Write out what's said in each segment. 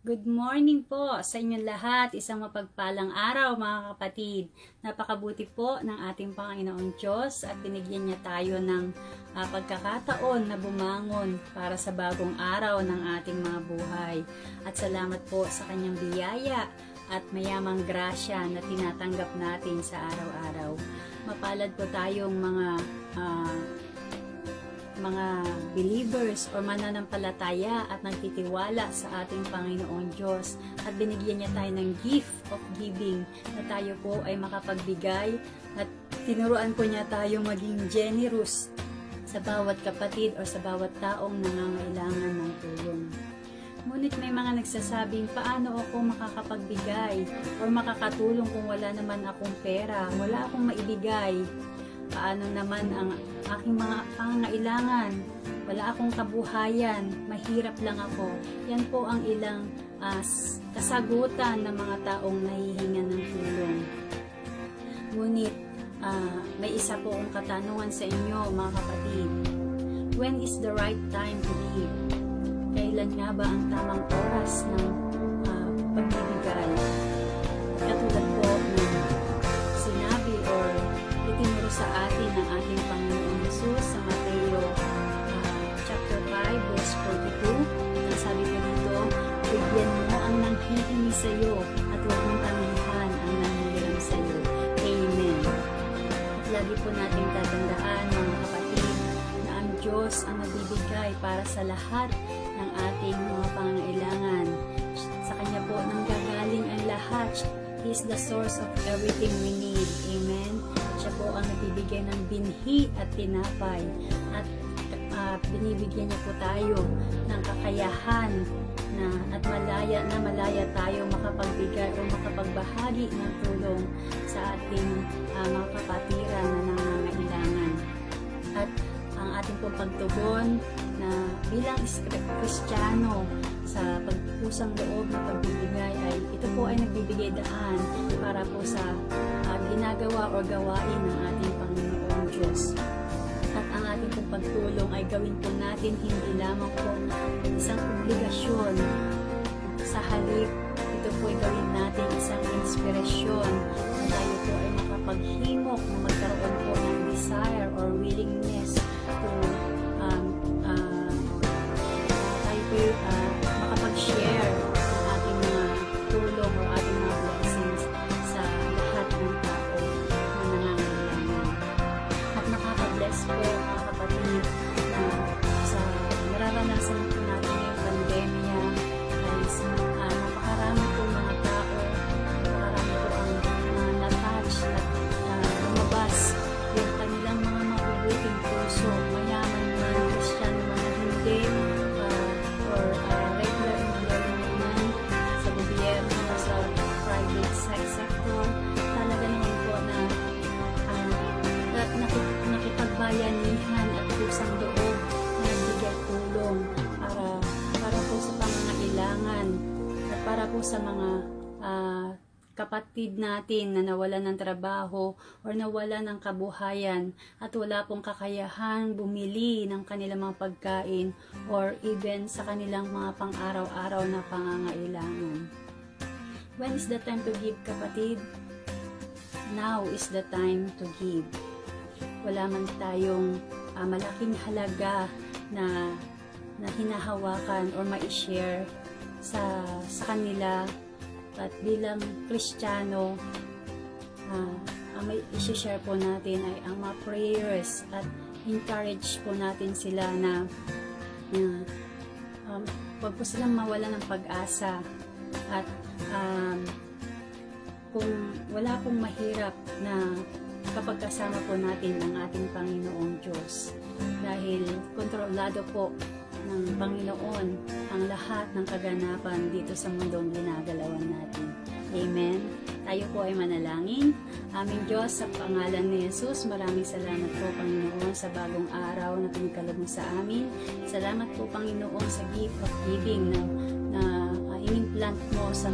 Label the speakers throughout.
Speaker 1: Good morning po sa inyong lahat. Isang mapagpalang araw mga kapatid. Napakabuti po ng ating Panginoong Diyos at binigyan niya tayo ng pagkakataon na bumangon para sa bagong araw ng ating mga buhay. At salamat po sa kanyang biyaya at mayamang grasya na tinatanggap natin sa araw-araw. Mapalad po tayong mga believers o mananampalataya at nagtitiwala sa ating Panginoong Diyos at binigyan niya tayo ng gift of giving na tayo po ay makapagbigay at tinuruan po niya tayo maging generous sa bawat kapatid o sa bawat taong nangangailangan ng tulong. Ngunit may mga nagsasabing, paano ako makakapagbigay o makakatulong kung wala naman akong pera, wala akong maibigay? Paano naman ang aking mga pangangailangan? Wala akong kabuhayan, mahirap lang ako. Yan po ang ilang kasagutan ng mga taong nahihingan ng tulong. Ngunit may isa po akong katanungan sa inyo mga kapatid. When is the right time to give? Kailan nga ba ang tamang oras ng pagbibigay? Katulad po ng sinabi or itinuro sa atin ng ating Panginoong Jesus sa Mateo chapter 5 verse 42. Ang sabi ko dito, bigyan mo ang nanghihingi sa iyo at huwag mong tanggihan ang nanghihiram sa iyo. Amen. At lagi po natin tatandaan mga kapatid na ang Diyos ang nagbibigay para sa lahat ng ating mga pangangailangan. Sa Kanya po nanggagaling ang lahat. He is the source of everything we need. Amen. Siya po ang nagbibigay ng binhi at tinapay at binibigyan niya po tayo ng kakayahan at malaya tayo makapagbigay o makapagbahagi ng tulong sa ating mga kapatiran na nangangailangan. At ang ating pong pagtugon na bilang Kristiyano sa pagpusang loob na pagbibigay ay ito po ay nagbibigay daan para po sa ginagawa o gawain ng ating Panginoong Diyos. At ang ating pong pagtulong ay gawin po natin hindi lamang po isang obligasyon. Sa halip, ito po ay gawin natin isang inspirasyon na tayo po ay makapaghimok na magkaroon po ng desire or willingness to tayo po makapag-share ng ating mga tulong o ating mga blessings sa lahat ng tao na nangangailangan. At nakaka-bless po mga kapatid na sa nararanasan po natin ngayong pandemya ay napakarami po mga tao, napakarami po ang na-touch at lumabas yung kanilang mga mabubuting puso, mayaman man, Christian man, hindi, or regular employee naman sa gobyerno o sa private sector. Talaga naman po na nakipagbayanihan at pusang loob na nagbigay tulong para po sa pangangailangan at para po sa mga kapatid natin na nawalan ng trabaho or nawalan ng kabuhayan at wala pong kakayahan bumili ng kanilang mga pagkain or even sa kanilang mga pang-araw-araw na pangangailangan. When is the time to give, kapatid? Now is the time to give. Wala man tayong malaking halaga na hinahawakan or ma-share sa kanila. At bilang Kristiyano, ang may i-share po natin ay ang mga prayers at encourage po natin sila na huwag po silang mawala ng pag-asa at kung wala pong mahirap na kapag kasama po natin ang ating Panginoong Diyos dahil kontrolado po ng Panginoon ang lahat ng kaganapan dito sa mundong ginagalawan natin. Amen. Tayo po ay manalangin. Aming Diyos, sa pangalan ni Jesus, maraming salamat po Panginoon sa bagong araw na pinagkaloob mo sa amin. Salamat po Panginoon sa gift of giving na in-implant mo sa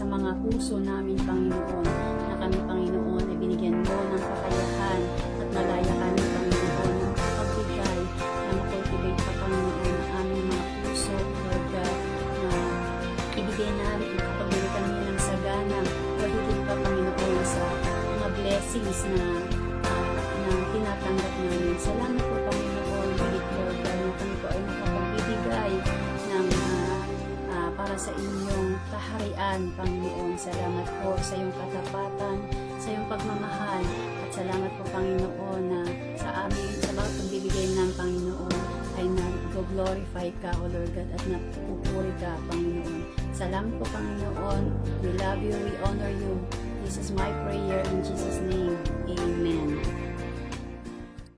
Speaker 1: mga puso namin Panginoon, na kami Panginoon ay binigyan mo ng kakayahan at malaya kami Panginoon ng kapagbigay na makultivate pa Panginoon ang aming mga puso, Lord God, na ibigay na blessings na tinatanggap namin. Salamat po, Panginoon, higit Lord, dahil kami po ay makapagbibigay ng para sa inyong kaharian, Panginoon. Salamat po sa iyong katapatan, sa iyong pagmamahal, at salamat po, Panginoon, na sa amin, sa bawat pagbibigay ng Panginoon, ay nag-glorify ka, O Lord God, at napupuri ka, Panginoon. Salamat po, Panginoon. We love you, we honor you. This is my prayer in Jesus' name. Amen.